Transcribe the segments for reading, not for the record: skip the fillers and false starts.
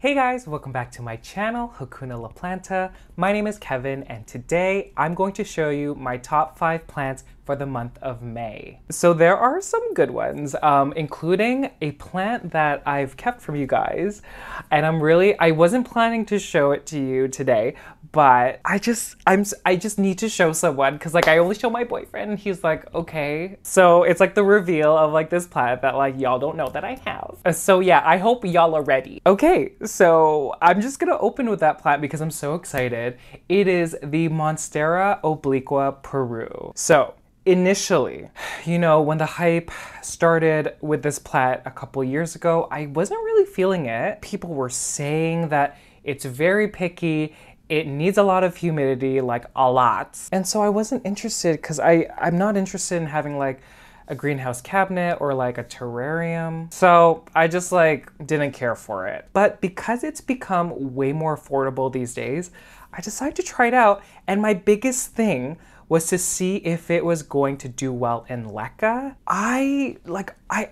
Hey guys, welcome back to my channel, Hakuna La Planta. My name is Kevin and today I'm going to show you my top 5 plants for the month of May. So there are some good ones, including a plant that I've kept from you guys. And I wasn't planning to show it to you today, but I just need to show someone because like I only show my boyfriend and he's like, okay. So it's like the reveal of like this plant that like y'all don't know that I have. So yeah, I hope y'all are ready. Okay, so I'm just gonna open with that plant because I'm so excited. It is the Monstera Obliqua Peru. So initially, you know, when the hype started with this plant a couple years ago, I wasn't really feeling it. People were saying that it's very picky, it needs a lot of humidity, like a lot. And so I wasn't interested because I'm not interested in having like a greenhouse cabinet or like a terrarium. So I just like didn't care for it. But because it's become way more affordable these days, I decided to try it out. And my biggest thing was to see if it was going to do well in LECA. I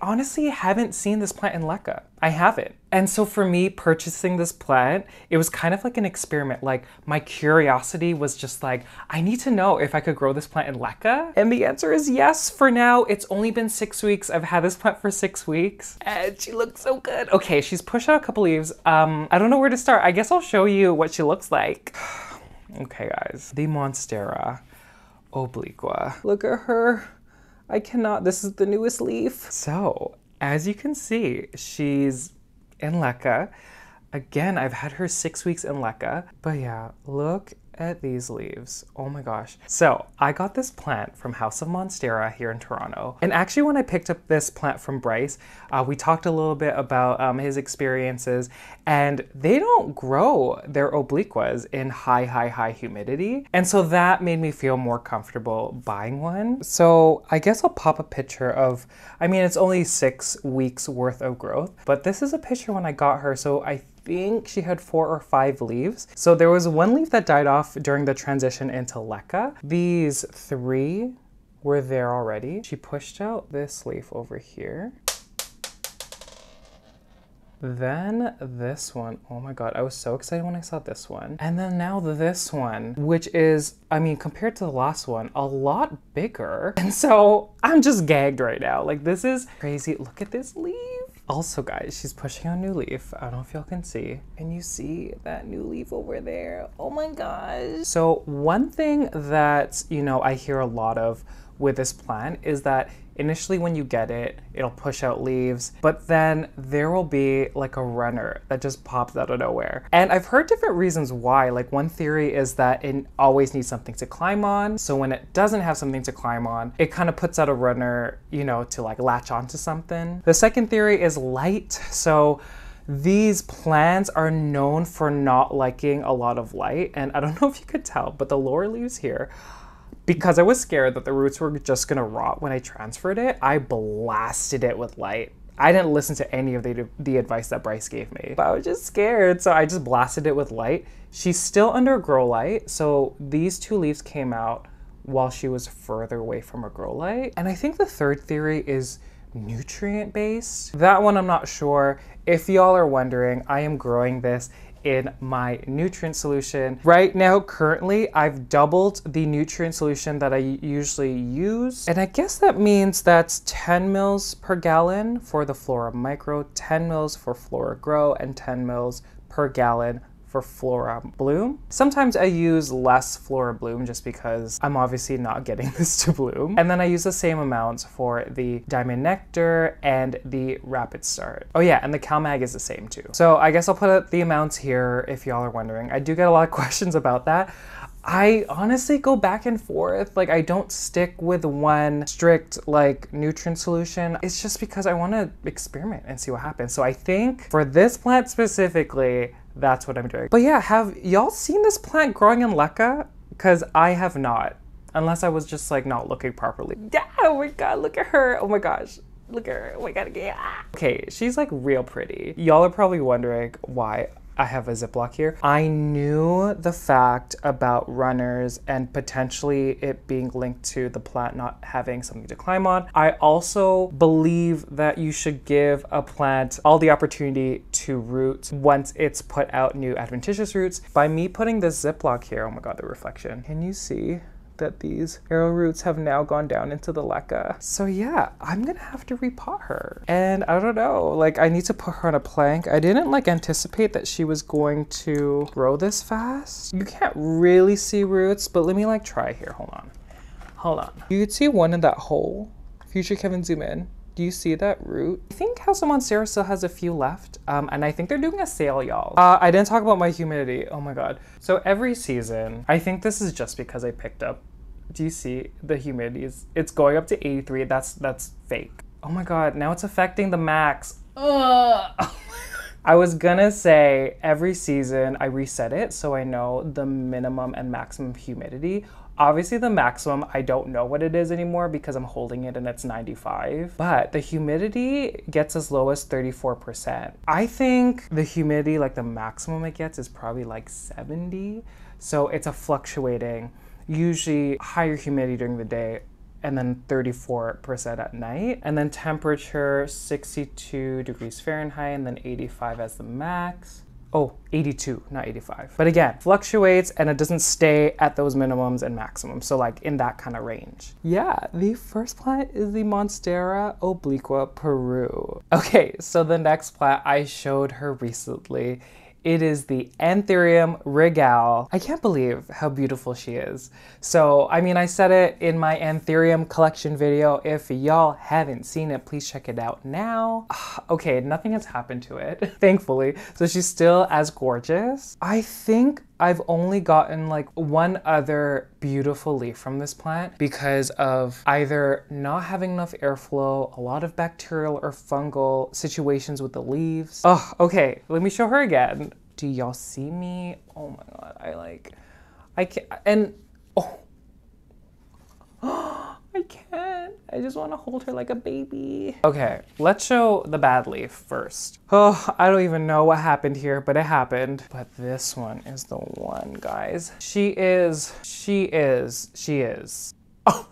honestly haven't seen this plant in LECA. I haven't. And so for me, purchasing this plant, it was kind of like an experiment. Like my curiosity was just like, I need to know if I could grow this plant in LECA. And the answer is yes for now. It's only been 6 weeks. I've had this plant for 6 weeks and she looks so good. Okay, she's pushed out a couple leaves. I don't know where to start. I guess I'll show you what she looks like. Okay guys, the Monstera Obliqua. Look at her. I cannot, this is the newest leaf. So, as you can see, she's in LECA. Again, I've had her 6 weeks in LECA, but yeah, look at these leaves. Oh my gosh. So I got this plant from House of Monstera here in Toronto. And actually when I picked up this plant from Bryce, we talked a little bit about his experiences, and they don't grow their obliquas in high humidity. And so that made me feel more comfortable buying one. So I guess I'll pop a picture of, I mean, it's only 6 weeks worth of growth, but this is a picture when I got her. So I think she had 4 or 5 leaves. So there was 1 leaf that died off during the transition into LECA. These 3 were there already. She pushed out this leaf over here. Then this one, oh my God, I was so excited when I saw this one. And then now this one, which is, I mean, compared to the last one, a lot bigger. And so I'm just gagged right now. Like this is crazy. Look at this leaf. Also guys, she's pushing out a new leaf. I don't know if y'all can see. And you see that new leaf over there. Oh my gosh. So one thing that, you know, I hear a lot of with this plant is that initially when you get it, it'll push out leaves, but then there will be like a runner that just pops out of nowhere. And I've heard different reasons why. Like one theory is that it always needs something to climb on. So when it doesn't have something to climb on, it kind of puts out a runner, you know, to like latch onto something. The second theory is light. So these plants are known for not liking a lot of light. And I don't know if you could tell, but the lower leaves here, because I was scared that the roots were just gonna rot when I transferred it, I blasted it with light. I didn't listen to any of the advice that Bryce gave me, but I was just scared, so I just blasted it with light. She's still under grow light, so these 2 leaves came out while she was further away from a grow light. And I think the third theory is nutrient based. That one I'm not sure. If y'all are wondering, I am growing this in my nutrient solution. Right now, currently, I've doubled the nutrient solution that I usually use. And I guess that means that's 10 mils per gallon for the FloraMicro, 10 mils for FloraGro, and 10 mils per gallon for FloraBloom. Sometimes I use less FloraBloom just because I'm obviously not getting this to bloom. And then I use the same amounts for the Diamond Nectar and the RapidStart. Oh yeah, and the CaliMagic is the same too. So I guess I'll put the amounts here if y'all are wondering. I do get a lot of questions about that. I honestly go back and forth. Like I don't stick with one strict like nutrient solution. It's just because I want to experiment and see what happens. So I think for this plant specifically, that's what I'm doing. But yeah, have y'all seen this plant growing in LECA? Because I have not, unless I was just like not looking properly. Yeah, oh my God, look at her. Oh my gosh, look at her. Oh my God, yeah. Okay, she's like real pretty. Y'all are probably wondering why I have a Ziploc here. I knew the fact about runners and potentially it being linked to the plant not having something to climb on. I also believe that you should give a plant all the opportunity to root once it's put out new adventitious roots. By me putting this Ziploc here, oh my god, the reflection. Can you see that these arrow roots have now gone down into the LECA? So yeah, I'm gonna have to repot her. And I don't know, like I need to put her on a plank. I didn't like anticipate that she was going to grow this fast. You can't really see roots, but let me like try here, hold on. Hold on. You could see one in that hole. Future Kevin, zoom in. Do you see that root? I think House of Monstera still has a few left, and I think they're doing a sale, y'all. I didn't talk about my humidity, oh my god. So every season, I think this is just because I picked up, do you see the humidity? It's going up to 83, that's fake. Oh my god, now it's affecting the max. Ugh. I was gonna say every season I reset it so I know the minimum and maximum humidity. Obviously the maximum, I don't know what it is anymore because I'm holding it and it's 95, but the humidity gets as low as 34%. I think the humidity, like the maximum it gets is probably like 70. So it's a fluctuating, usually higher humidity during the day and then 34% at night. And then temperature 62 degrees Fahrenheit and then 85 as the max. Oh, 82, not 85. But again, fluctuates and it doesn't stay at those minimums and maximums. So like in that kind of range. Yeah, the first plant is the Monstera Obliqua, Peru. Okay, so the next plant I showed her recently. It is the Anthurium Regale. I can't believe how beautiful she is. So, I mean, I said it in my Anthurium collection video. If y'all haven't seen it, please check it out now. Okay, nothing has happened to it, thankfully. So she's still as gorgeous. I think I've only gotten like one other beautiful leaf from this plant because of either not having enough airflow, a lot of bacterial or fungal situations with the leaves. Oh, okay, let me show her again. Do y'all see me? Oh my god, I can't, and oh, I can't. I just want to hold her like a baby. Okay, let's show the bad leaf first. Oh, I don't even know what happened here, but it happened. But this one is the one, guys. She is. Oh.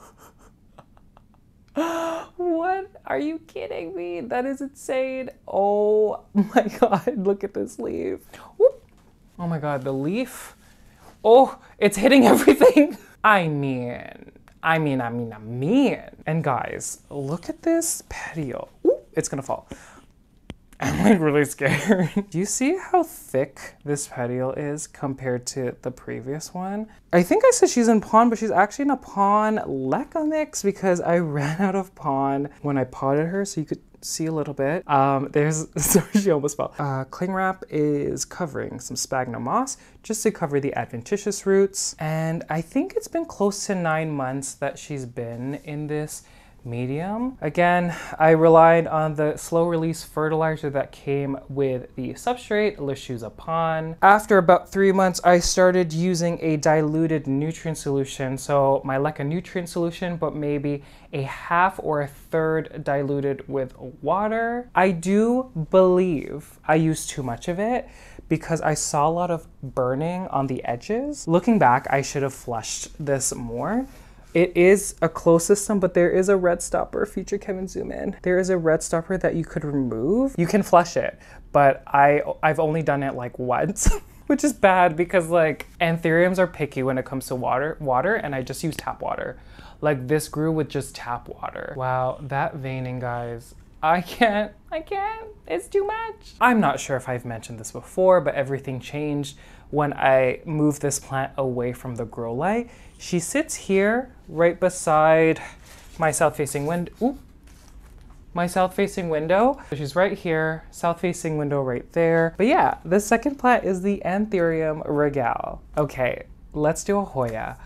What? Are you kidding me? That is insane. Oh my god, look at this leaf. Whoop. Oh my god, the leaf. Oh, it's hitting everything. I mean. And guys, look at this petiole. Ooh, it's gonna fall. I'm like really scared. Do you see how thick this petiole is compared to the previous one? I think I said she's in Pon, but she's actually in a Pon LECA mix because I ran out of Pon when I potted her, so you could see a little bit. Sorry, she almost fell. Cling wrap is covering some sphagnum moss just to cover the adventitious roots. And I think it's been close to 9 months that she's been in this medium. Again, I relied on the slow release fertilizer that came with the substrate, Lechuza Pon. After about 3 months, I started using a diluted nutrient solution. So my LECA nutrient solution, but maybe a half or a third diluted with water. I do believe I used too much of it because I saw a lot of burning on the edges. Looking back, I should have flushed this more. It is a closed system, but there is a red stopper. Future Kevin, zoom in. There is a red stopper that you could remove. You can flush it, but I've only done it like once, which is bad because like anthuriums are picky when it comes to water, and I just use tap water. Like this grew with just tap water. Wow, that veining, guys. I can't, it's too much. I'm not sure if I've mentioned this before, but everything changed when I moved this plant away from the grow light. She sits here right beside my south-facing window. My south-facing window. So she's right here, south-facing window right there. But yeah, the second plant is the Anthurium Regale. Okay, let's do a Hoya.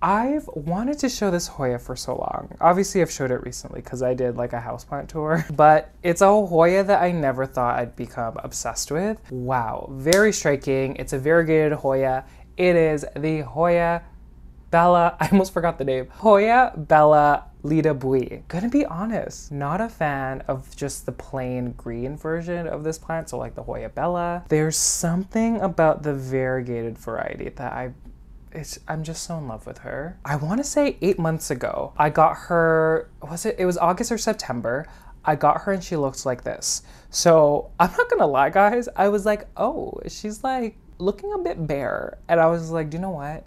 I've wanted to show this Hoya for so long. Obviously, I've showed it recently because I did like a houseplant tour, but it's a Hoya that I never thought I'd become obsessed with. Wow, very striking. It's a variegated Hoya. It is the Hoya Bella, I almost forgot the name. Hoya Bella Lida Buis. Gonna be honest, not a fan of just the plain green version of this plant, so like the Hoya Bella. There's something about the variegated variety that I'm just so in love with her. I want to say 8 months ago, I got her, it was August or September. I got her and she looks like this. So I'm not gonna lie, guys. I was like, oh, she's like looking a bit bare. And I was like, do you know what?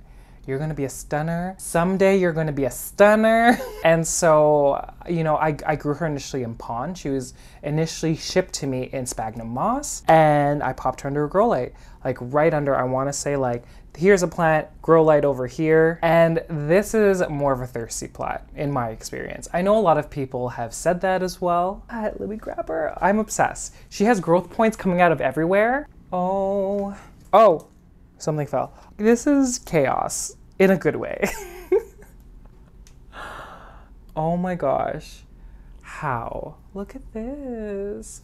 You're gonna be a stunner. Someday you're gonna be a stunner. And so, you know, I grew her initially in pon. She was initially shipped to me in sphagnum moss, and I popped her under a grow light. Like right under, I wanna say like, here's a plant, grow light over here. And this is more of a thirsty plant in my experience. I know a lot of people have said that as well. Let me grab her. I'm obsessed. She has growth points coming out of everywhere. Oh, something fell. This is chaos in a good way. Oh my gosh. How? Look at this.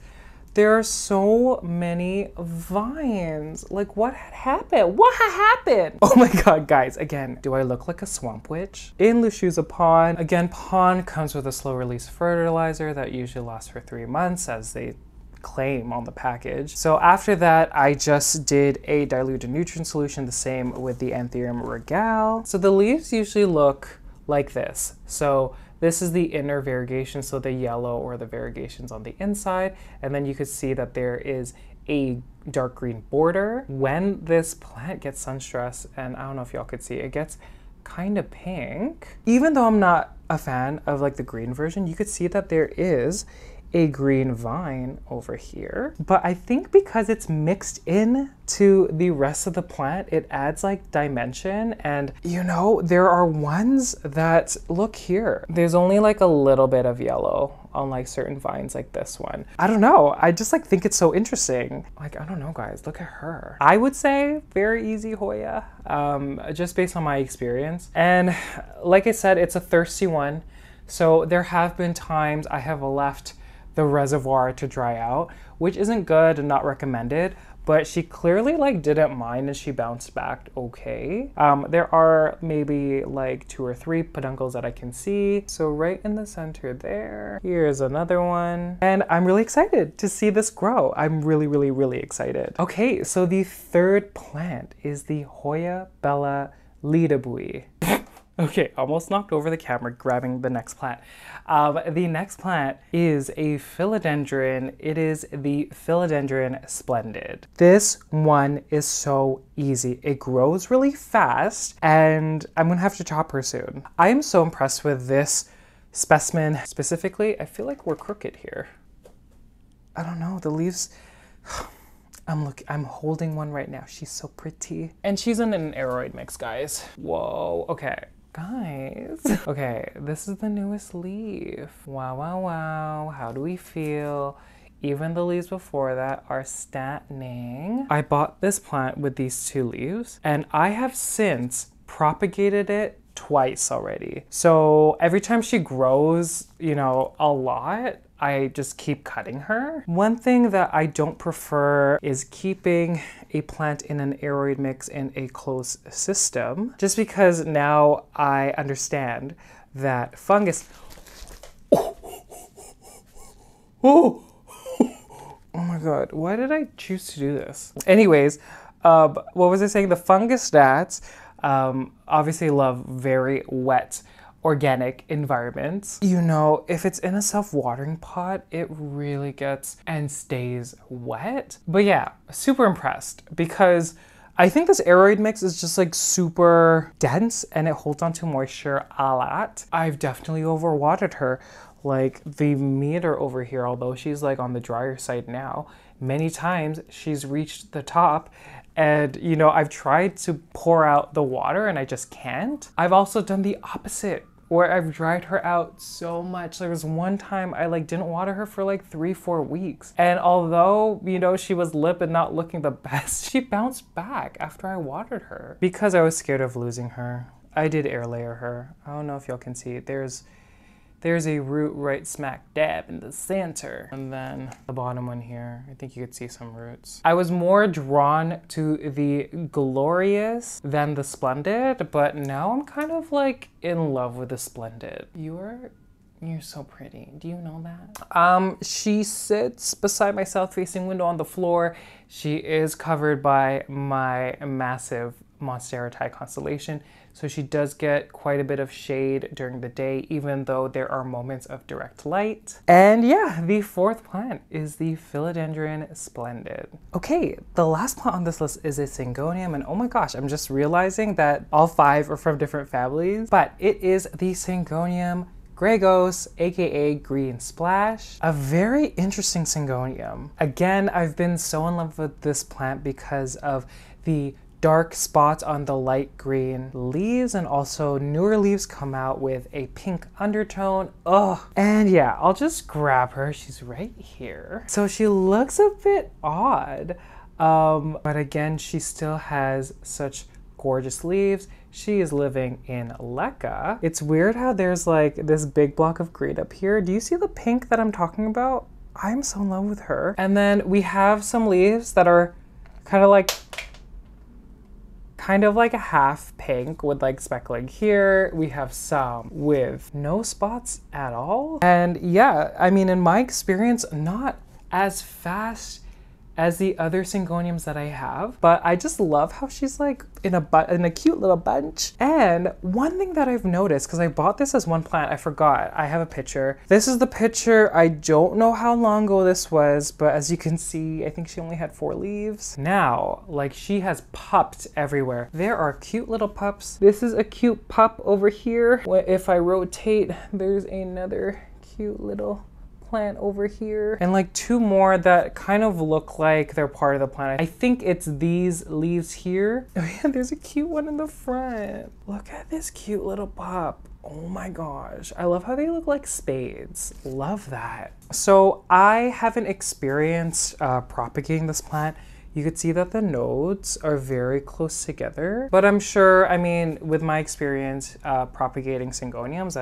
There are so many vines. Like, what had happened? What had happened? Oh my God, guys, again, do I look like a swamp witch? In Lechuza Pon, again, pon comes with a slow release fertilizer that usually lasts for 3 months, as they claim on the package. So after that, I just did a diluted nutrient solution, the same with the Anthurium Regale. So the leaves usually look like this. So this is the inner variegation, so the yellow or the variegations on the inside. And then you could see that there is a dark green border. When this plant gets sun stress, and I don't know if y'all could see, it gets kind of pink. Even though I'm not a fan of like the green version, you could see that there is a green vine over here. But I think because it's mixed in to the rest of the plant, it adds like dimension. And you know, there are ones that, look here, there's only like a little bit of yellow on like certain vines like this one. I don't know, I just like think it's so interesting. Like, I don't know, guys, look at her. I would say very easy Hoya, just based on my experience. And like I said, it's a thirsty one. So there have been times I have left the reservoir to dry out, which isn't good and not recommended, but she clearly like didn't mind and she bounced back okay. There are maybe like 2 or 3 peduncles that I can see. So right in the center there, here's another one. And I'm really excited to see this grow. I'm really, really, really excited. Okay, so the third plant is the Hoya Bella Lida Buis. Okay, almost knocked over the camera grabbing the next plant. The next plant is a philodendron. It is the Philodendron Splendid. This one is so easy. It grows really fast, and I'm gonna have to chop her soon. I am so impressed with this specimen specifically. I feel like we're crooked here. I don't know, the leaves, I'm holding one right now. She's so pretty. And she's in an aeroid mix, guys. Whoa, okay. Guys. Okay, this is the newest leaf. Wow, wow, wow. How do we feel? Even the leaves before that are stunning. I bought this plant with these 2 leaves, and I have since propagated it twice already. So every time she grows, you know, a lot, I just keep cutting her. One thing that I don't prefer is keeping a plant in an aeroid mix in a closed system, just because now I understand that fungus. Oh my God, why did I choose to do this? Anyways, what was I saying? The fungus gnats obviously love very wet organic environments. You know, if it's in a self-watering pot, it really gets and stays wet. But yeah, super impressed because I think this aeroid mix is just like super dense and it holds on to moisture a lot. I've definitely overwatered her. Like the meter over here, although she's like on the drier side now, many times she's reached the top. And, you know, I've tried to pour out the water and I just can't. I've also done the opposite, where I've dried her out so much. There was one time I like didn't water her for like 3-4 weeks. And although, you know, she was limp and not looking the best, she bounced back after I watered her. Because I was scared of losing her, I did air layer her. I don't know if y'all can see, there's a root right smack dab in the center. And then the bottom one here, I think you could see some roots. I was more drawn to the Glorious than the Splendid, but now I'm kind of like in love with the Splendid. You are You're so pretty. Do you know that? She sits beside my south-facing window on the floor. She is covered by my massive Monstera constellation, so she does get quite a bit of shade during the day, even though there are moments of direct light. And yeah, the fourth plant is the Philodendron Splendid. Okay, the last plant on this list is a Syngonium, and oh my gosh, I'm just realizing that all 5 are from different families, but it is the Syngonium Gregos, aka Green Splash, a very interesting Syngonium. Again, I've been so in love with this plant because of the dark spots on the light green leaves, and also newer leaves come out with a pink undertone. Oh, and yeah, I'll just grab her. She's right here. So she looks a bit odd, but again, she still has such gorgeous leaves. She is living in LECA. It's weird how there's like this big block of green up here. Do you see the pink that I'm talking about? I'm so in love with her. And then we have some leaves that are kind of like a half pink with like speckling here. We have some with no spots at all. And yeah, I mean, in my experience, not as fast as the other Syngoniums that I have, but I just love how she's like in a cute little bunch. And one thing that I've noticed, because I bought this as one plant, I forgot, I have a picture. This is the picture. I don't know how long ago this was, but as you can see, I think she only had 4 leaves. Now, like, she has pupped everywhere. There are cute little pups. This is a cute pup over here. If I rotate, there's another cute little plant over here, and like 2 more that kind of look like they're part of the plant. I think it's these leaves here. Oh yeah, there's a cute one in the front. Look at this cute little pup. Oh my gosh, I love how they look like spades. Love that. So I haven't experienced propagating this plant. You could see that the nodes are very close together, but I'm sure, I mean, with my experience propagating Syngoniums,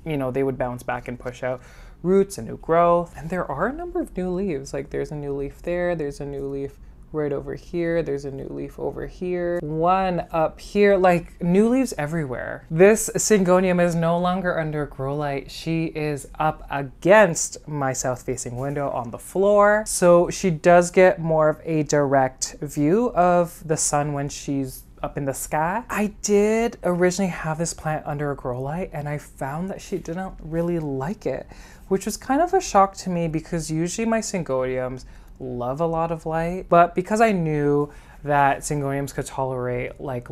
they would bounce back and push out roots and new growth. And there are a number of new leaves. Like, there's a new leaf there, there's a new leaf right over here, there's a new leaf over here, one up here, like new leaves everywhere. This Syngonium is no longer under grow light. She is up against my south-facing window on the floor, so she does get more of a direct view of the sun when she's up in the sky. I did originally have this plant under a grow light, and I found that she didn't really like it, which was kind of a shock to me because usually my Syngoniums love a lot of light. But because I knew that Syngoniums could tolerate like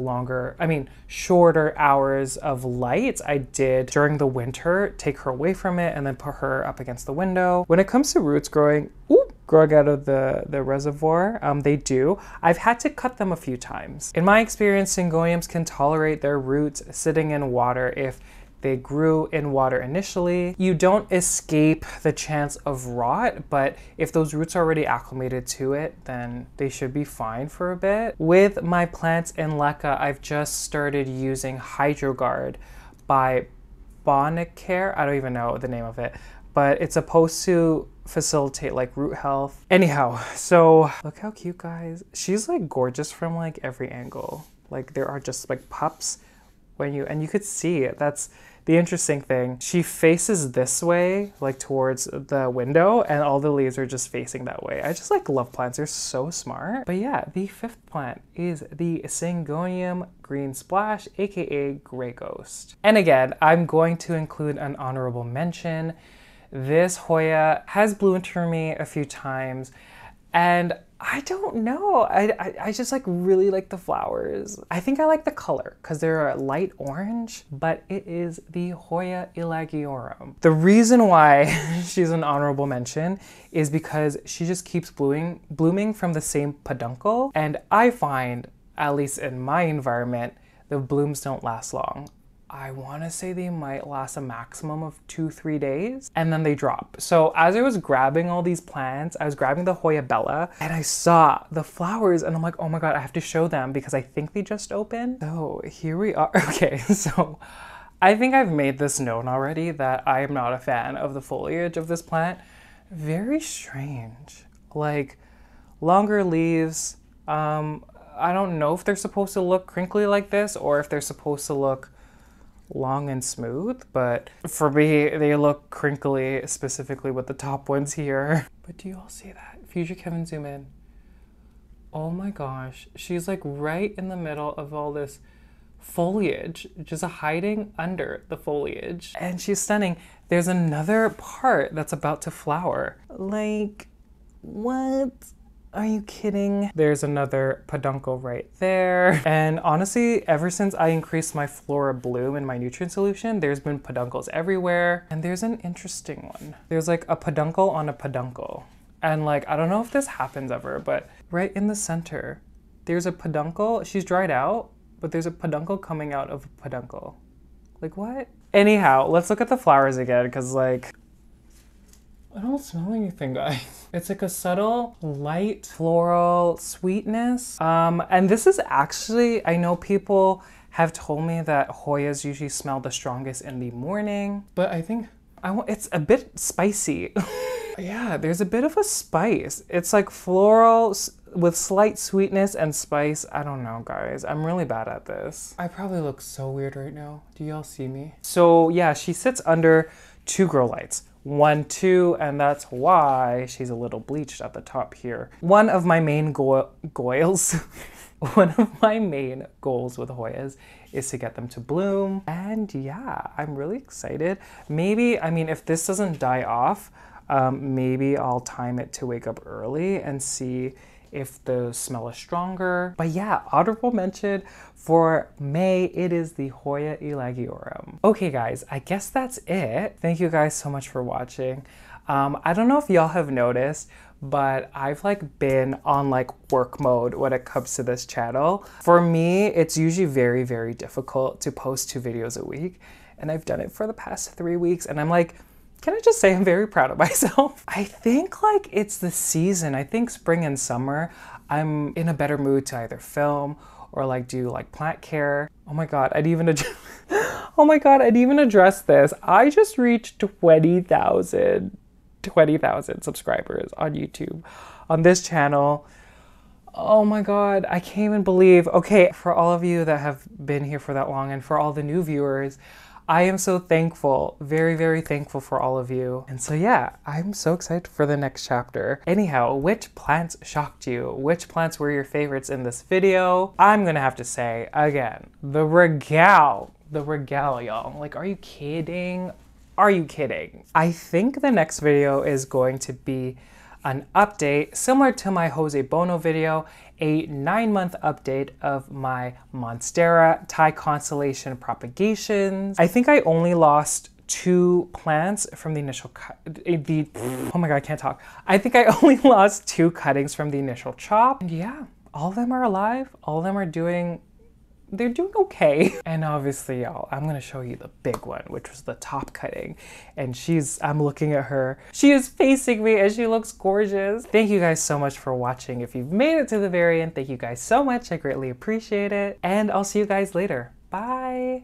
shorter hours of light, I did during the winter take her away from it and then put her up against the window. When it comes to roots growing out of the reservoir, they do. I've had to cut them a few times. In my experience, Syngoniums can tolerate their roots sitting in water if they grew in water initially. You don't escape the chance of rot, but if those roots are already acclimated to it, then they should be fine for a bit. With my plants in LECA, I've just started using HydroGuard by Bonicare. I don't even know the name of it, but it's supposed to facilitate like root health. Anyhow, so look how cute, guys. She's like gorgeous from like every angle. Like, there are just like pups and you could see it. That's the interesting thing. She faces this way, like towards the window, and all the leaves are just facing that way. I just like love plants. They're so smart. But yeah, the 5th plant is the Syngonium Green Splash, aka Grey Ghost. And again, I'm going to include an honorable mention. This Hoya has bloomed for me a few times, and I don't know, I just like really like the flowers. I think I like the color because they're a light orange, but it is the Hoya Ilagiorum. The reason why she's an honorable mention is because she just keeps blooming from the same peduncle, and I find, at least in my environment, the blooms don't last long. I want to say they might last a maximum of 2-3 days, and then they drop. So as I was grabbing all these plants, I was grabbing the Hoya Bella, and I saw the flowers, and I'm like, oh my god, I have to show them because I think they just opened. So here we are. Okay, so I think I've made this known already that I am not a fan of the foliage of this plant. Very strange. Like, longer leaves. I don't know if they're supposed to look crinkly like this or if they're supposed to look long and smooth, but for me, they look crinkly, specifically with the top ones here. But do you all see that? Future Kevin, zoom in. Oh my gosh, she's like right in the middle of all this foliage, just hiding under the foliage. And she's stunning. There's another part that's about to flower. Like, what? Are you kidding? There's another peduncle right there. And honestly, ever since I increased my FloraBloom in my nutrient solution, there's been peduncles everywhere. And there's an interesting one. There's like a peduncle on a peduncle. And like, I don't know if this happens ever, but right in the center, there's a peduncle. She's dried out, but there's a peduncle coming out of a peduncle. Like, what? Anyhow, let's look at the flowers again, because like, I don't smell anything, guys. It's like a subtle, light, floral sweetness. And this is actually, I know people have told me that Hoyas usually smell the strongest in the morning, but I think it's a bit spicy. Yeah, there's a bit of a spice. It's like floral with slight sweetness and spice. I don't know, guys. I'm really bad at this. I probably look so weird right now. Do y'all see me? So yeah, she sits under 2 grow lights. 1, 2, and that's why she's a little bleached at the top here. One of my main goals, one of my main goals with Hoyas is to get them to bloom. And yeah, I'm really excited. Maybe, I mean, if this doesn't die off, maybe I'll time it to wake up early and see if the smell is stronger. But yeah, honorable mention for May, it is the Hoya Ilagiorum. Okay guys, I guess that's it. Thank you guys so much for watching. I don't know if y'all have noticed, but I've like been on like work mode when it comes to this channel. For me, it's usually very, very difficult to post 2 videos a week. And I've done it for the past 3 weeks, and I'm like, can I just say I'm very proud of myself? I think like it's the season. I think spring and summer, I'm in a better mood to either film or like do like plant care. Oh my God, I'd even address this. I just reached 20,000 subscribers on YouTube on this channel. Oh my God, I can't even believe. Okay, for all of you that have been here for that long and for all the new viewers, I am so thankful, very, very thankful for all of you. And so yeah, I'm so excited for the next chapter. Anyhow, which plants shocked you? Which plants were your favorites in this video? I'm gonna have to say, again, the Regale, y'all. Like, are you kidding? Are you kidding? I think the next video is going to be an update similar to my Jose Bono video, a 9-month update of my Monstera Thai constellation propagations. I think I only lost 2 plants from the initial cut. Oh my God, I can't talk. I think I only lost 2 cuttings from the initial chop. And yeah, all of them are alive. All of them are they're doing okay. And obviously, y'all, I'm gonna show you the big one, which was the top cutting. And I'm looking at her. She is facing me and she looks gorgeous. Thank you guys so much for watching. If you've made it to the very end, thank you guys so much. I greatly appreciate it. And I'll see you guys later. Bye.